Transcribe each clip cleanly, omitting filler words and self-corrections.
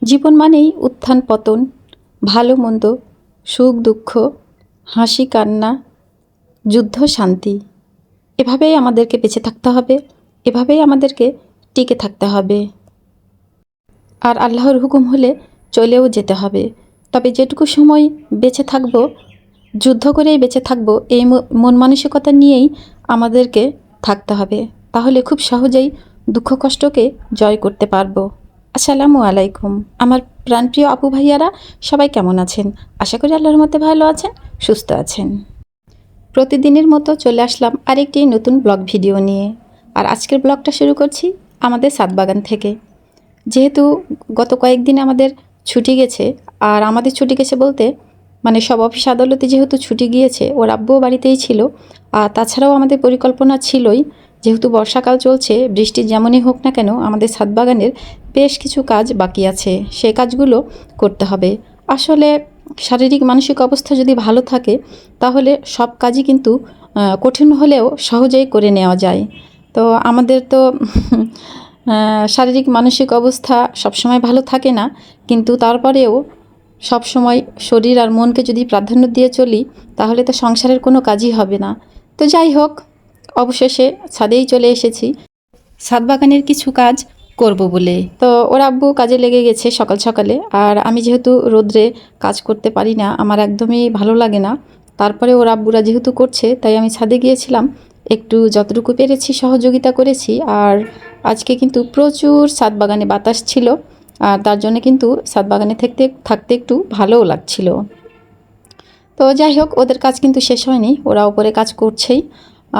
জীবন মানেই উত্থান পতন, ভালো মন্দ, সুখ দুঃখ, হাসি কান্না, যুদ্ধ শান্তি। এভাবেই আমাদেরকে বেঁচে থাকতে হবে, এভাবেই আমাদেরকে টিকে থাকতে হবে। আর আল্লাহর হুকুম হলে চলেও যেতে হবে। তবে যেটুকু সময় বেঁচে থাকবো, যুদ্ধ করেই বেঁচে থাকবো, এই মন মানসিকতা নিয়েই আমাদেরকে থাকতে হবে। তাহলে খুব সহজেই দুঃখ কষ্টকে জয় করতে পারবো। আসসালামু আলাইকুম। আমার প্রাণপ্রিয় আপু ভাইয়ারা সবাই কেমন আছেন? আশা করি আল্লাহর মধ্যে ভালো আছেন, সুস্থ আছেন। প্রতিদিনের মতো চলে আসলাম আরেকটি নতুন ব্লগ ভিডিও নিয়ে। আর আজকের ব্লগটা শুরু করছি আমাদের ছাদ বাগান থেকে। যেহেতু গত কয়েকদিন আমাদের ছুটি গেছে, আর আমাদের ছুটি গেছে বলতে মানে সব অফিস আদালতে যেহেতু ছুটি গিয়েছে, ওর আব্বুও বাড়িতেই ছিল। আর তাছাড়াও আমাদের পরিকল্পনা ছিলই, যেহেতু বর্ষাকাল চলছে, বৃষ্টি যেমনই হোক না কেন আমাদের ছাদ বাগানের বেশ কিছু কাজ বাকি আছে, সেই কাজগুলো করতে হবে। আসলে শারীরিক মানসিক অবস্থা যদি ভালো থাকে তাহলে সব কাজই কিন্তু কঠিন হলেও সহজেই করে নেওয়া যায়। তো আমাদের তো শারীরিক মানসিক অবস্থা সবসময় ভালো থাকে না, কিন্তু তারপরেও সবসময় শরীর আর মনকে যদি প্রাধান্য দিয়ে চলি তাহলে তো সংসারের কোনো কাজই হবে না। তো যাই হোক, অবশেষে ছাদেই চলে এসেছি ছাদ বাগানের কিছু কাজ করব বলে। তো ওর আব্বু কাজে লেগে গেছে সকাল সকালে, আর আমি যেহেতু রোদ্রে কাজ করতে পারি না, আমার একদমই ভালো লাগে না, তারপরে ওর আব্বুরা যেহেতু করছে তাই আমি ছাদে গিয়েছিলাম, একটু যতটুকু পেরেছি সহযোগিতা করেছি। আর আজকে কিন্তু প্রচুর ছাদ বাগানে বাতাস ছিল, আর তার জন্য কিন্তু ছাদ বাগানে থাকতে একটু ভালোও লাগছিল। তো যাই হোক, ওদের কাজ কিন্তু শেষ হয়নি, ওরা উপরে কাজ করছেই।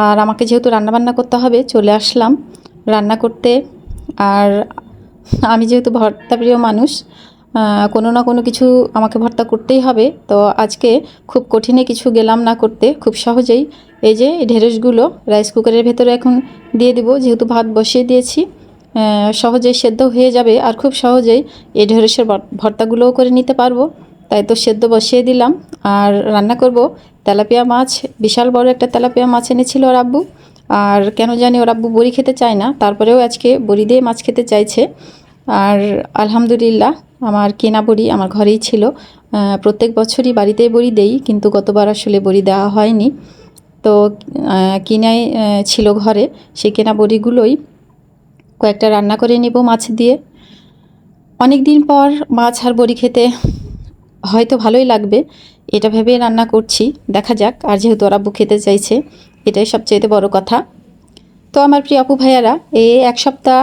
আর আমাকে যেহেতু রান্নাবান্না করতে হবে, চলে আসলাম রান্না করতে। আর আমি যেহেতু ভর্তা প্রিয় মানুষ, কোনো না কোনো কিছু আমাকে ভর্তা করতেই হবে। তো আজকে খুব কঠিনে কিছু গেলাম না করতে, খুব সহজেই এই যে ঢেঁড়সগুলো রাইস কুকারের ভেতরে এখন দিয়ে দিব, যেহেতু ভাত বসিয়ে দিয়েছি, সহজেই সেদ্ধ হয়ে যাবে। আর খুব সহজেই এই ঢেঁড়সের ভর্তাগুলোও করে নিতে পারবো, তাই তো সেদ্ধ বসিয়ে দিলাম। আর রান্না করব তেলাপিয়া মাছ, বিশাল বড় একটা তেলাপিয়া মাছ এনেছিল ওর আব্বু। আর কেন জানি ওর আব্বু বড়ি খেতে চায় না, তারপরেও আজকে বড়ি দিয়ে মাছ খেতে চাইছে। আর আলহামদুলিল্লাহ আমার কেনা বড়ি আমার ঘরেই ছিল। প্রত্যেক বছরই বাড়িতেই বড়ি দেই, কিন্তু গতবার আসলে বড়ি দেওয়া হয়নি। তো কিনাই ছিল ঘরে, সেই কেনা বড়িগুলোই কয়েকটা রান্না করে নেব মাছ দিয়ে। অনেক দিন পর মাছ আর বড়ি খেতে হয়তো ভালোই লাগবে, এটা ভেবেই রান্না করছি, দেখা যাক। আর যেহেতু ওর আব্বু খেতে চাইছে, এটাই সবচেয়ে বড় কথা। তো আমার প্রিয় আপু ভাইয়ারা, এই এক সপ্তাহ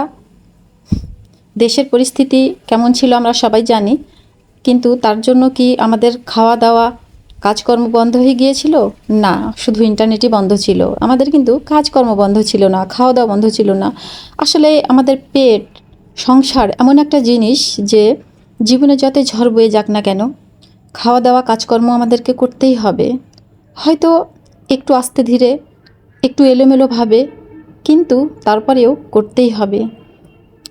দেশের পরিস্থিতি কেমন ছিল আমরা সবাই জানি, কিন্তু তার জন্য কি আমাদের খাওয়া দাওয়া কাজকর্ম বন্ধ হয়ে গিয়েছিল? না, শুধু ইন্টারনেটই বন্ধ ছিল, আমাদের কিন্তু কাজকর্ম বন্ধ ছিল না, খাওয়া দাওয়া বন্ধ ছিল না। আসলে আমাদের পেট, সংসার এমন একটা জিনিস যে জীবনে যতই ঝড় বয়ে যাক না কেন, খাওয়া দাওয়া কাজকর্ম আমাদেরকে করতেই হবে। হয়তো একটু আস্তে ধীরে, একটু এলোমেলোভাবে, কিন্তু তারপরেও করতেই হবে।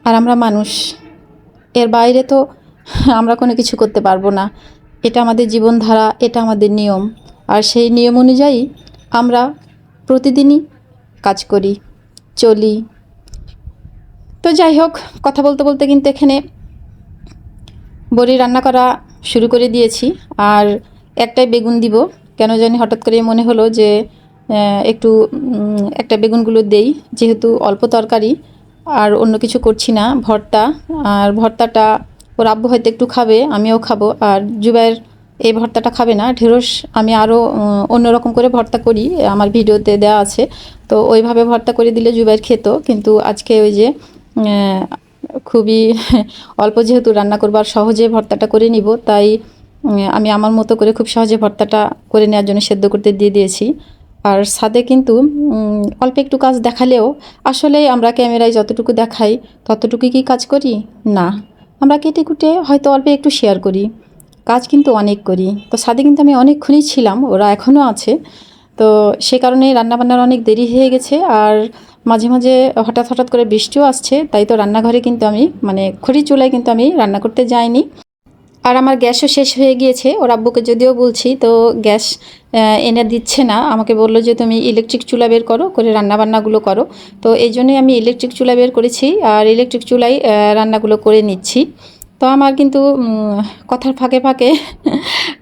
আর আমরা মানুষ, এর বাইরে তো আমরা কোনো কিছু করতে পারবো না। এটা আমাদের জীবনধারা, এটা আমাদের নিয়ম। আর সেই নিয়ম অনুযায়ী আমরা প্রতিদিনই কাজ করি, চলি। তো যাই হোক, কথা বলতে বলতে কিন্তু এখানে বড়ি রান্না করা শুরু করে দিয়েছি। আর একটাই বেগুন দিব, কেন জানি হঠাৎ করে মনে হলো যে একটু একটা বেগুনগুলো দেই, যেহেতু অল্প তরকারি আর অন্য কিছু করছি না, ভর্তা। আর ভর্তাটা ওর আব্বু হয়তো একটু খাবে, আমিও খাবো। আর জুবাইর এই ভর্তাটা খাবে না, ঢেঁড়স আমি আরও অন্যরকম করে ভর্তা করি, আমার ভিডিওতে দেওয়া আছে। তো ওইভাবে ভর্তা করে দিলে জুবাইর খেত, কিন্তু আজকে ওই যে খুবই অল্প যেহেতু রান্না করবো আর সহজে ভর্তাটা করে নিব, তাই আমি আমার মতো করে খুব সহজে ভর্তাটা করে নেওয়ার জন্য সেদ্ধ করতে দিয়ে দিয়েছি। আর ছাদে কিন্তু অল্প একটু কাজ দেখালেও আসলে আমরা ক্যামেরায় যতটুকু দেখাই ততটুকুই কি কাজ করি? না, আমরা কেটে কুটে হয়তো অল্প একটু শেয়ার করি, কাজ কিন্তু অনেক করি। তো ছাদে কিন্তু আমি অনেকক্ষণই ছিলাম, ওরা এখনও আছে। তো সে কারণে রান্নাবান্নার অনেক দেরি হয়ে গেছে। আর মাঝে মাঝে হঠাৎ হঠাৎ করে বৃষ্টিও আসছে, তাই তো রান্নাঘরে কিন্তু আমি মানে খড়ি চুলায় কিন্তু আমি রান্না করতে যাইনি। আর আমার গ্যাসও শেষ হয়ে গিয়েছে, ওর আব্বুকে যদিও বলছি তো গ্যাস এনে দিচ্ছে না, আমাকে বললো যে তুমি ইলেকট্রিক চুলা বের করো, করে রান্নাবান্নাগুলো করো। তো এই জন্যই আমি ইলেকট্রিক চুলা বের করেছি, আর ইলেকট্রিক চুলায় রান্নাগুলো করে নিচ্ছি। তো আমার কিন্তু কথার ফাঁকে ফাঁকে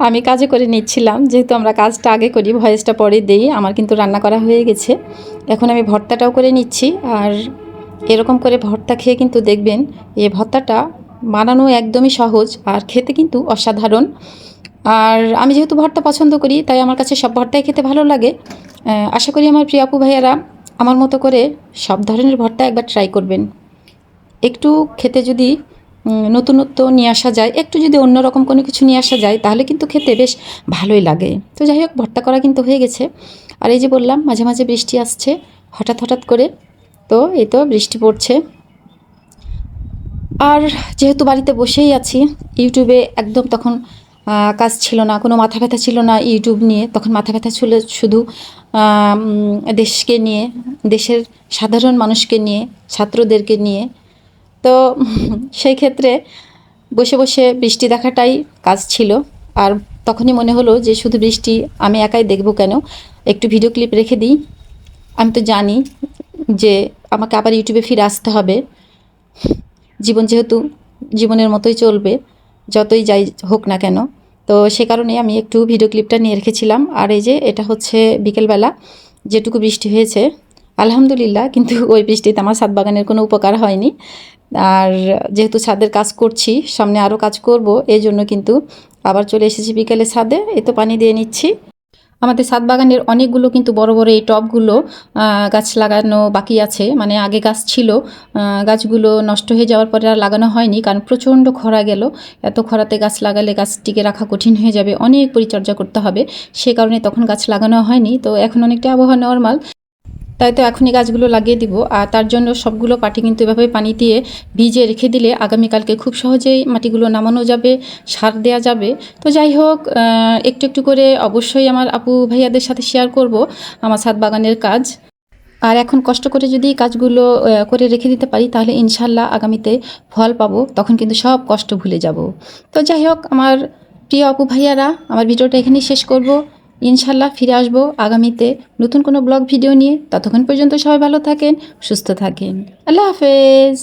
আমি কাজও করে নিচ্ছিলাম, যেহেতু আমরা কাজটা আগে করি ভয়েসটা পরে দিই। আমার কিন্তু রান্না করা হয়ে গেছে, এখন আমি ভর্তাটাও করে নিচ্ছি। আর এরকম করে ভর্তা খেয়ে কিন্তু দেখবেন এই ভর্তাটা বানানো একদমই সহজ আর খেতে কিন্তু অসাধারণ। আর আমি যেহেতু ভর্তা পছন্দ করি, তাই আমার কাছে সব ভর্তাই খেতে ভালো লাগে। আশা করি আমার প্রিয় আপু ভাইয়ারা আমার মতো করে সব ধরনের ভর্তা একবার ট্রাই করবেন। একটু খেতে যদি নতুনত্ব নিয়ে আসা যায়, একটু যদি অন্যরকম কোনো কিছু নিয়ে আসা যায়, তাহলে কিন্তু খেতে বেশ ভালোই লাগে। তো যাই হোক, ভর্তা করা কিন্তু হয়ে গেছে। আর এই যে বললাম, মাঝে মাঝে বৃষ্টি আসছে হঠাৎ হঠাৎ করে। তো এই তো বৃষ্টি পড়ছে। আর যেহেতু বাড়িতে বসেই আছি, ইউটিউবে একদম তখন কাজ ছিল না, কোনো মাথা ব্যথা ছিল না ইউটিউব নিয়ে। তখন মাথা ব্যথা ছিল শুধু দেশকে নিয়ে, দেশের সাধারণ মানুষকে নিয়ে, ছাত্রদেরকে নিয়ে। তো সেই ক্ষেত্রে বসে বসে বৃষ্টি দেখাটাই কাজ ছিল। আর তখনই মনে হলো যে শুধু বৃষ্টি আমি একাই দেখব কেন, একটু ভিডিও ক্লিপ রেখে দিই। আমি তো জানি যে আমাকে আবার ইউটিউবে ফিরে আসতে হবে। জীবন যেহেতু জীবনের মতোই চলবে, যতই যাই হোক না কেন। তো সে কারণে আমি একটু ভিডিও ক্লিপটা নিয়ে রেখেছিলাম। আর এই যে এটা হচ্ছে বিকেলবেলা যেটুকু বৃষ্টি হয়েছে, আলহামদুলিল্লাহ। কিন্তু ওই বৃষ্টিতে আমার ছাদ বাগানের কোনো উপকার হয়নি। আর যেহেতু ছাদের কাজ করছি, সামনে আরও কাজ করব, এই জন্য কিন্তু আবার চলে এসেছি বিকেলে ছাদে। এই তো পানি দিয়ে নিচ্ছি। আমাদের ছাদ বাগানের অনেকগুলো কিন্তু বড় বড় এই টবগুলো গাছ লাগানো বাকি আছে। মানে আগে গাছ ছিল, গাছগুলো নষ্ট হয়ে যাওয়ার পরে আর লাগানো হয়নি, কারণ প্রচণ্ড খরা গেল। এত খরাতে গাছ লাগালে গাছটিকে রাখা কঠিন হয়ে যাবে, অনেক পরিচর্যা করতে হবে। সে কারণে তখন গাছ লাগানো হয়নি। তো এখন অনেকটা আবহাওয়া নর্মাল, তাই তো এখনই গাছগুলো লাগিয়ে দিব। আর তার জন্য সবগুলো পাটি কিন্তু এভাবে পানি দিয়ে ভিজিয়ে রেখে দিলে আগামীকালকে খুব সহজেই মাটিগুলো নামানো যাবে, সার দেওয়া যাবে। তো যাই হোক, একটু একটু করে অবশ্যই আমার আপু ভাইয়াদের সাথে শেয়ার করব আমার ছাদ বাগানের কাজ। আর এখন কষ্ট করে যদি কাজগুলো করে রেখে দিতে পারি, তাহলে ইনশাল্লাহ আগামীতে ফল পাবো, তখন কিন্তু সব কষ্ট ভুলে যাব। তো যাই হোক, আমার প্রিয় আপু ভাইয়ারা, আমার ভিডিওটা এখানেই শেষ করব। ইনশাল্লাহ ফিরে আসবো আগামীতে নতুন কোনো ব্লগ ভিডিও নিয়ে। ততক্ষণ পর্যন্ত সবাই ভালো থাকেন, সুস্থ থাকেন। আল্লাহ হাফেজ।